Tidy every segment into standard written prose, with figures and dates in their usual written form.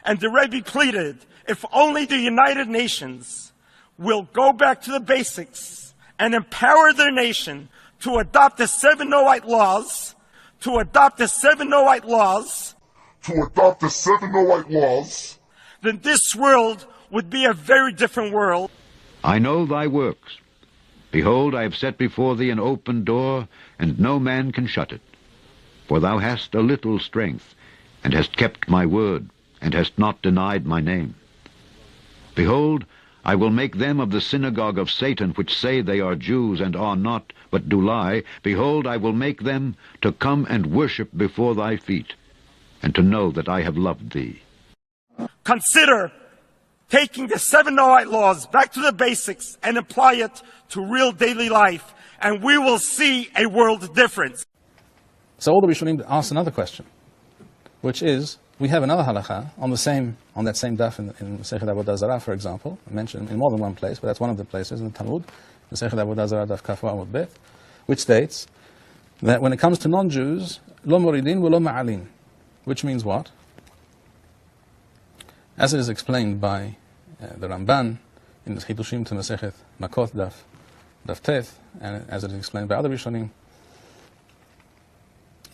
And the Rebbe pleaded, if only the United Nations will go back to the basics and empower their nation to adopt the 7 Noahide laws, then this world would be a very different world. I know thy works. Behold, I have set before thee an open door, and no man can shut it. For thou hast a little strength, and hast kept my word, and hast not denied my name. Behold, I will make them of the synagogue of Satan, which say they are Jews and are not, but do lie. Behold, I will make them to come and worship before thy feet, and to know that I have loved thee. Consider taking the 7 Noahide laws back to the basics and apply it to real daily life, and we will see a world difference. So all the Rishonim ask another question, which is, we have another halakha on that same daf in Masechet Avodah Zarah, for example, mentioned in more than one place, but that's one of the places in the Talmud, Masechet Avodah Zarah daf Kaf Amud Bet, which states that when it comes to non-Jews, lo moridin wa lo ma'alin, which means what? As it is explained by the Ramban in the Chidushim to Masechet Makot daf Teth, and as it is explained by other Rishonim,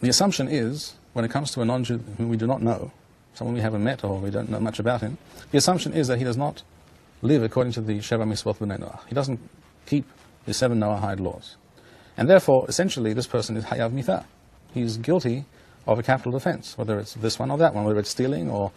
the assumption is, when it comes to a non-Jew whom we do not know, someone we haven't met or we don't know much about him, the assumption is that he does not live according to the Sheva Mitzvot B'nai Noach. He doesn't keep the 7 Noahide laws. And therefore, essentially, this person is Hayav Mitha. He's guilty of a capital offense, whether it's this one or that one, whether it's stealing or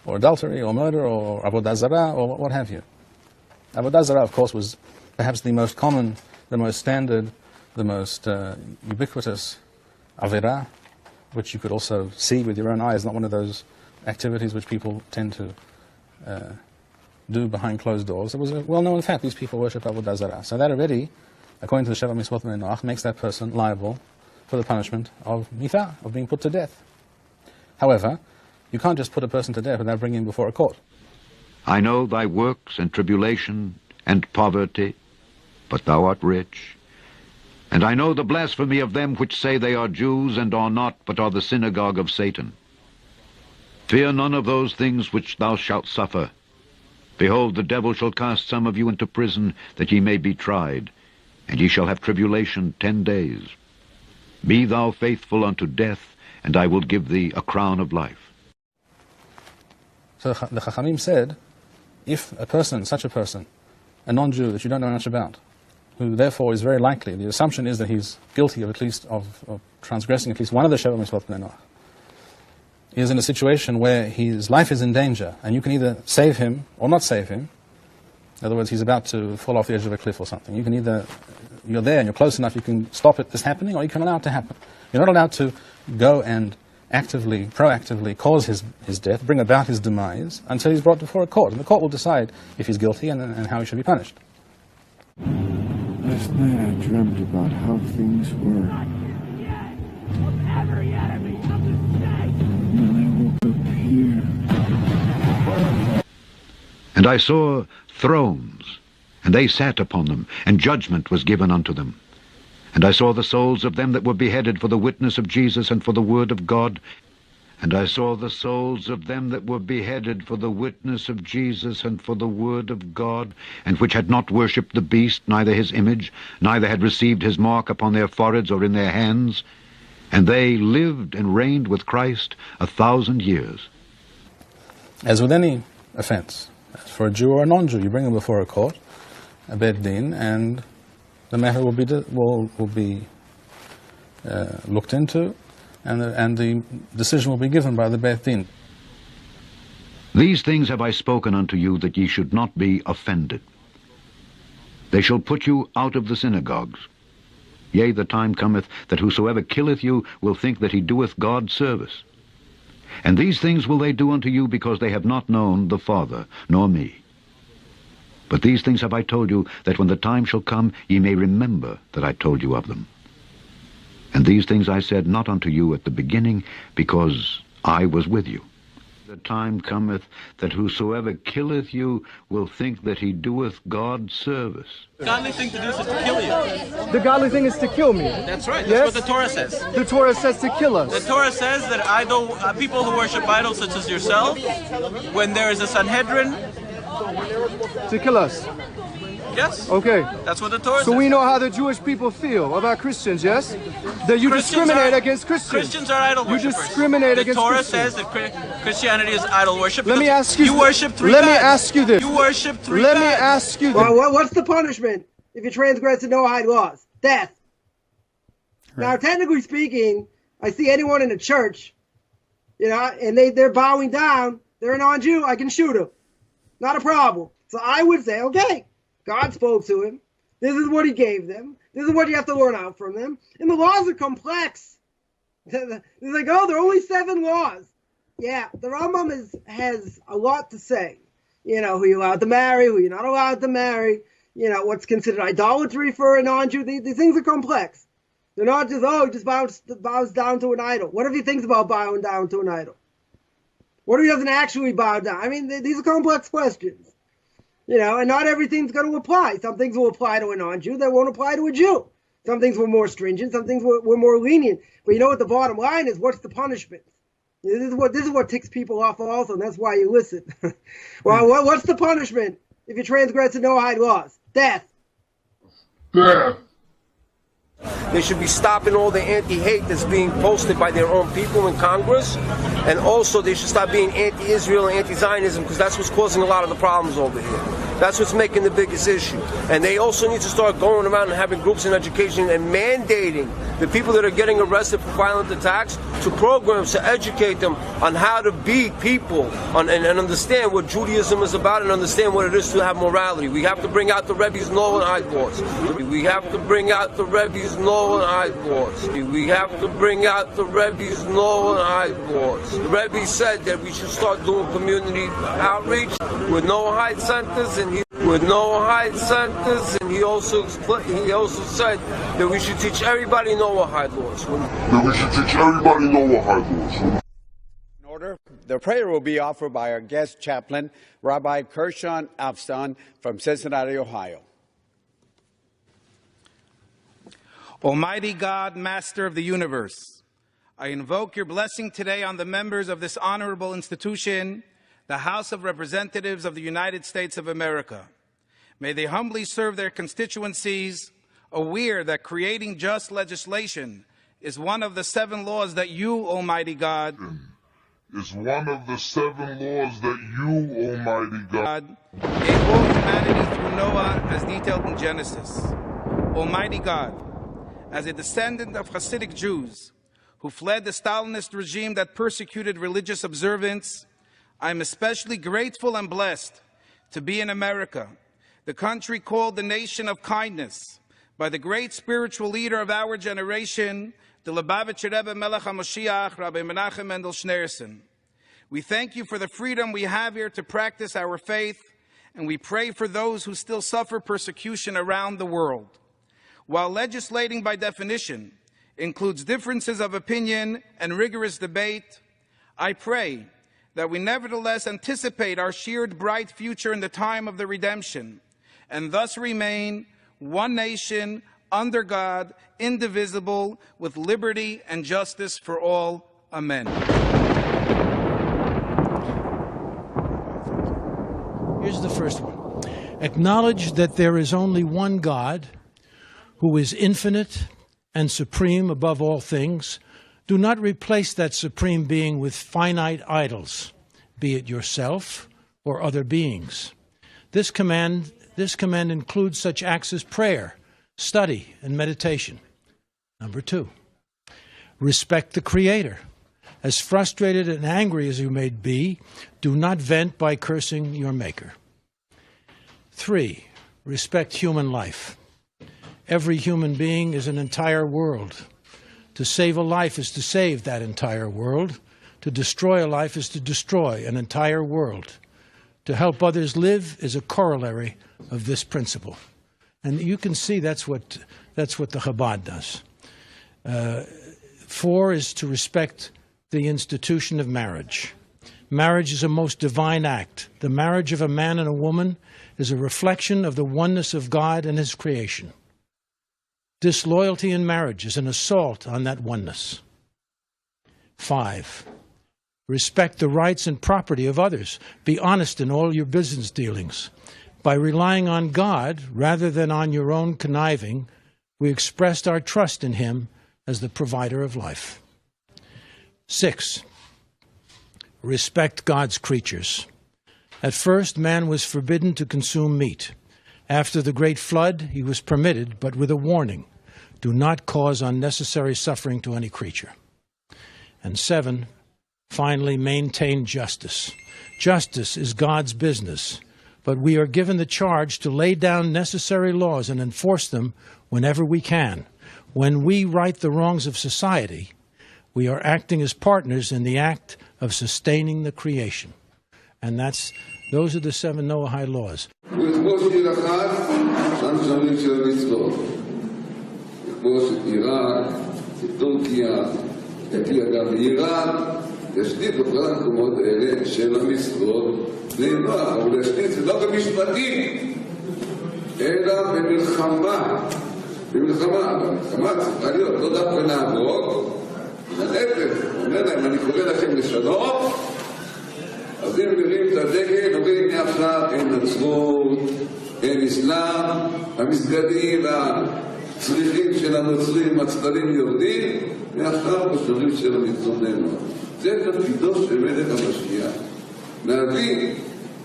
adultery or murder or Avodah Zarah or what have you. Avodah Zarah, of course, was perhaps the most common, the most standard, the most ubiquitous Avirah, which you could also see with your own eyes, not one of those activities which people tend to do behind closed doors. It was a well-known fact, these people worship Avodah Zarah. So that already, according to the Sheva Mitzvot B'nai Noach, makes that person liable for the punishment of mitha, of being put to death. However, you can't just put a person to death without bringing him before a court. I know thy works and tribulation and poverty, but thou art rich. And I know the blasphemy of them which say they are Jews and are not, but are the synagogue of Satan. Fear none of those things which thou shalt suffer. Behold, the devil shall cast some of you into prison, that ye may be tried, and ye shall have tribulation 10 days. Be thou faithful unto death, and I will give thee a crown of life. So the Chachamim said, if a person, such a person, a non-Jew that you don't know much about, who therefore is very likely, the assumption is that he's guilty of at least of transgressing at least one of the Sheva Mitzvot B'nai Noach, is in a situation where his life is in danger, and you can either save him or not save him. In other words, he's about to fall off the edge of a cliff or something. You can either, you're there and you're close enough, you can stop this happening, or you can allow it to happen. You're not allowed to go and actively, proactively cause his death, bring about his demise, until he's brought before a court. And the court will decide if he's guilty and how he should be punished. Last night I dreamt about how things were. And I woke up here. And I saw thrones, and they sat upon them, and judgment was given unto them. And I saw the souls of them that were beheaded for the witness of Jesus and for the word of God. And I saw the souls of them that were beheaded for the witness of Jesus and for the word of God, and which had not worshipped the beast, neither his image, neither had received his mark upon their foreheads or in their hands. And they lived and reigned with Christ 1,000 years. As with any offense, as for a Jew or a non-Jew, you bring him before a court, a bed din, and the matter will be looked into, and the decision will be given by the Beit Din. These things have I spoken unto you, that ye should not be offended. They shall put you out of the synagogues. Yea, the time cometh, that whosoever killeth you will think that he doeth God service. And these things will they do unto you, because they have not known the Father, nor me. But these things have I told you, that when the time shall come, ye may remember that I told you of them. And these things I said not unto you at the beginning, because I was with you. The time cometh that whosoever killeth you will think that he doeth God service. The godly thing to do is to kill you. The godly thing is to kill me. That's right. That's Yes? what the Torah says. The Torah says to kill us. The Torah says that people who worship idols such as yourself, when there is a Sanhedrin, To kill us. yes. Okay. That's what the Torah says. So we know how the Jewish people feel about Christians, yes? That you discriminate against Christians. Christians are idol worshippers. You discriminate against Christians. Christians. The Torah says that Christianity is idol worship. Let me ask you. You worship three Let gods. me ask you this. You worship three Let gods. me ask you this. Well, what's the punishment if you transgress the Noahide laws? Death. Right. Now, technically speaking, I see anyone in a church, and they're bowing down, they're a non-Jew, I can shoot them. Not a problem. So I would say, okay, God spoke to him. This is what he gave them. This is what you have to learn out from them. And the laws are complex. It's like, oh, there are only 7 laws. Yeah, the Rambam has a lot to say. Who you're allowed to marry, who you're not allowed to marry, what's considered idolatry for a non-Jew. These things are complex. They're not just, just bows down to an idol. What if he thinks about bowing down to an idol? What if he doesn't actually bow down? I mean, these are complex questions. And not everything's going to apply. Some things will apply to a non-Jew that won't apply to a Jew. Some things were more stringent, some things were more lenient. But you know what the bottom line is? What's the punishment? This is what ticks people off also, and that's why you listen. Well, what's the punishment if you transgress the Noahide laws? Death. Death. They should be stopping all the anti-hate that's being posted by their own people in Congress. And also they should stop being anti-Israel and anti-Zionism, because that's what's causing a lot of the problems over here. That's what's making the biggest issue. And they also need to start going around and having groups in education and mandating the people that are getting arrested for violent attacks to programs to educate them on how to be people and understand what Judaism is about and understand what it is to have morality. We have to bring out the Rebbe's Noahide laws. We have to bring out the Rebbe's Noahide laws. We have to bring out the Rebbe's Noahide laws. The Rebbe said that we should start doing community outreach with Noahide centers, and he also said that we should teach everybody Noahide laws. In order, the prayer will be offered by our guest chaplain, Rabbi Gershon Afston from Cincinnati, Ohio. Almighty God, Master of the universe, I invoke your blessing today on the members of this honorable institution, the House of Representatives of the United States of America. May they humbly serve their constituencies, aware that creating just legislation is one of the 7 laws that you, Almighty God, Is one of the 7 laws that you, Almighty God, gave all humanity through Noah as detailed in Genesis. Almighty God, as a descendant of Hasidic Jews who fled the Stalinist regime that persecuted religious observance, I am especially grateful and blessed to be in America, the country called the nation of kindness by the great spiritual leader of our generation, the Lubavitcher Rebbe Melech HaMoshiach, Rabbi Menachem Mendel Schneerson. We thank you for the freedom we have here to practice our faith, and we pray for those who still suffer persecution around the world. While legislating by definition includes differences of opinion and rigorous debate, I pray that we nevertheless anticipate our shared bright future in the time of the redemption, and thus remain one nation, under God, indivisible, with liberty and justice for all. Amen. Here's the first one. Acknowledge that there is only one God, who is infinite and supreme above all things. Do not replace that supreme being with finite idols, be it yourself or other beings. This command includes such acts as prayer, study, and meditation. Number 2, respect the Creator. As frustrated and angry as you may be, do not vent by cursing your Maker. 3, respect human life. Every human being is an entire world. To save a life is to save that entire world. To destroy a life is to destroy an entire world. To help others live is a corollary of this principle. And you can see that's what the Chabad does. 4 is to respect the institution of marriage. Marriage is a most divine act. The marriage of a man and a woman is a reflection of the oneness of God and His creation. Disloyalty in marriage is an assault on that oneness. 5. Respect the rights and property of others. Be honest in all your business dealings. By relying on God rather than on your own conniving, we expressed our trust in Him as the provider of life. 6. Respect God's creatures. At first, man was forbidden to consume meat. After the great flood, he was permitted, but with a warning: do not cause unnecessary suffering to any creature. And 7, finally, maintain justice. Justice is God's business, but we are given the charge to lay down necessary laws and enforce them whenever we can. When we right the wrongs of society, we are acting as partners in the act of sustaining the creation. And those are the 7 Noahide laws. ישתית בכל המקומות האלה של המשרות נאמר, אבל להשתית זה לא במשפטים אלא במלחמה. במלחמה צריכה להיות לא דווקא נעבוד, להפך, אומר להם, אני קורא לכם לשלום, אז אם מרים את הדגל, אומרים מעכשיו אין נצרות, אין אסלאם, המסגדים והצריכים של הנוצרים, הצדדים יורדים, מעכשיו בשלבים של המצרות נאמר. זה תפקידו של מלך המשיח, להביא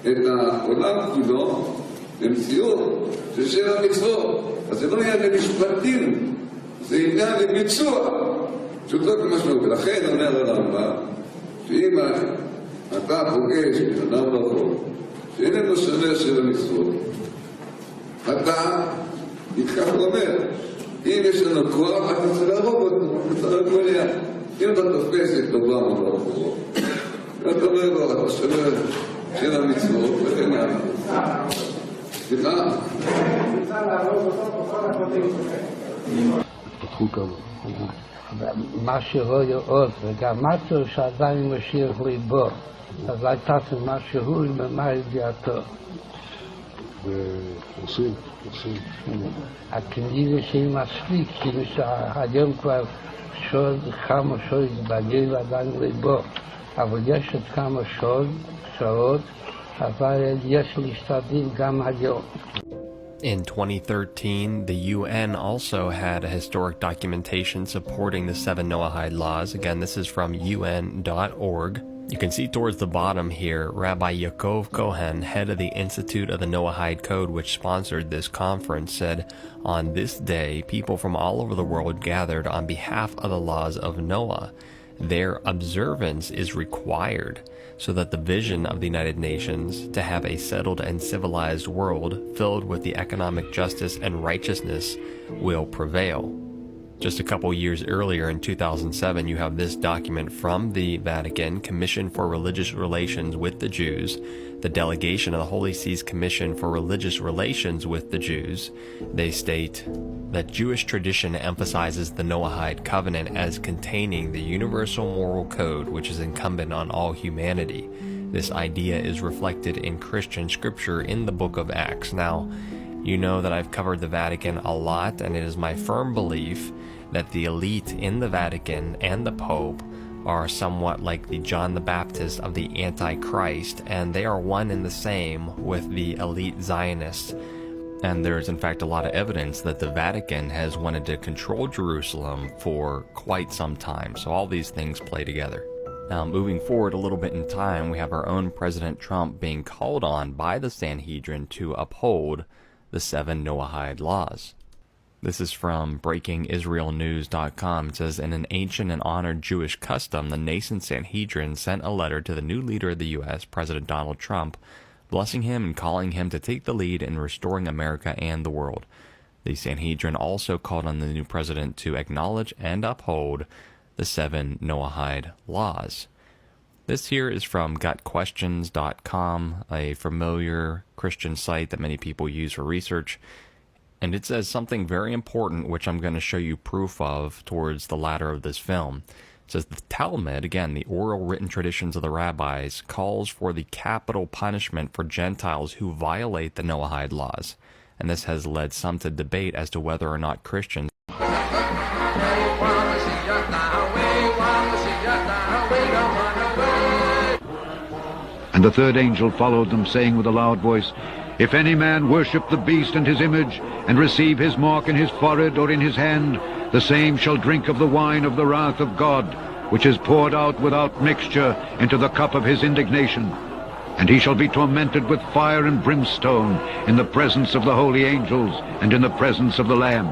את העולם כולו למציאות של המצוות. אז זה לא יהיה למשפטים, זה עניין לביצוע, פשוטו כמשמעות. ולכן אומר הרמב"ם, שאם אתה פוגש את אדם ברחוב, שאיננו שומר של המצוות, אתה נתקף ואומר, אם יש לנו כוח, אתה צריך להרוג אותו, אתה צריך להרוג ליד. אם אתה תופס את טובה מברחוב, ואתה אומר לו, אתה שומר של המצוות, וכן הלאה. סליחה? רוצה להרוג אותו בכל הקודם מה שרואה עוד, וגם משהו שעדיין משאיר ליבו, אז הייתה משהו במה ידיעתו. עושים. הכנראה שהיא מספיק, כאילו שהיום כבר כמה שעות בגיל עדיין ליבו, אבל יש עוד כמה שעות, אבל יש להשתדל גם היום. In 2013, the UN also had a historic documentation supporting the 7 Noahide laws. Again, this is from UN.org. You can see towards the bottom here, Rabbi Yaakov Cohen, head of the Institute of the Noahide Code, which sponsored this conference, said, "On this day, people from all over the world gathered on behalf of the laws of Noah. Their observance is required so that the vision of the United Nations to have a settled and civilized world filled with the economic justice and righteousness will prevail." Just a couple years earlier, in 2007, you have this document from the Vatican, Commission for Religious Relations with the Jews, the delegation of the Holy See's Commission for Religious Relations with the Jews. They state that Jewish tradition emphasizes the Noahide covenant as containing the universal moral code which is incumbent on all humanity. This idea is reflected in Christian scripture in the book of Acts. Now, you know that I've covered the Vatican a lot, and it is my firm belief that the elite in the Vatican and the Pope are somewhat like the John the Baptist of the Antichrist, and they are one and the same with the elite Zionists. And there is in fact a lot of evidence that the Vatican has wanted to control Jerusalem for quite some time, so all these things play together. Now, moving forward a little bit in time, we have our own President Trump being called on by the Sanhedrin to uphold the 7 Noahide laws. This is from BreakingIsraelNews.com. It says, in an ancient and honored Jewish custom, the nascent Sanhedrin sent a letter to the new leader of the U.S., President Donald Trump, blessing him and calling him to take the lead in restoring America and the world. The Sanhedrin also called on the new president to acknowledge and uphold the 7 Noahide laws. This here is from GotQuestions.com, a familiar Christian site that many people use for research. And it says something very important, which I'm going to show you proof of towards the latter of this film. It says the Talmud, again, the oral written traditions of the rabbis, calls for the capital punishment for Gentiles who violate the Noahide laws. And this has led some to debate as to whether or not Christians And the third angel followed them, saying with a loud voice, If any man worship the beast and his image, and receive his mark in his forehead or in his hand, the same shall drink of the wine of the wrath of God, which is poured out without mixture into the cup of his indignation. And he shall be tormented with fire and brimstone in the presence of the holy angels and in the presence of the Lamb.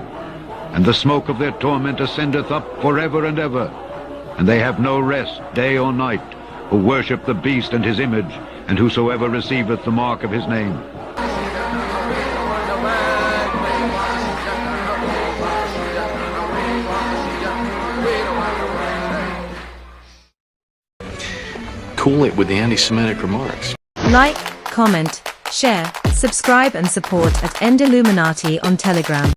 And the smoke of their torment ascendeth up forever and ever. And they have no rest day or night, who worship the beast and his image, and whosoever receiveth the mark of his name. Cool it with the anti-Semitic remarks. Like, comment, share, subscribe and support at Illuminati on Telegram.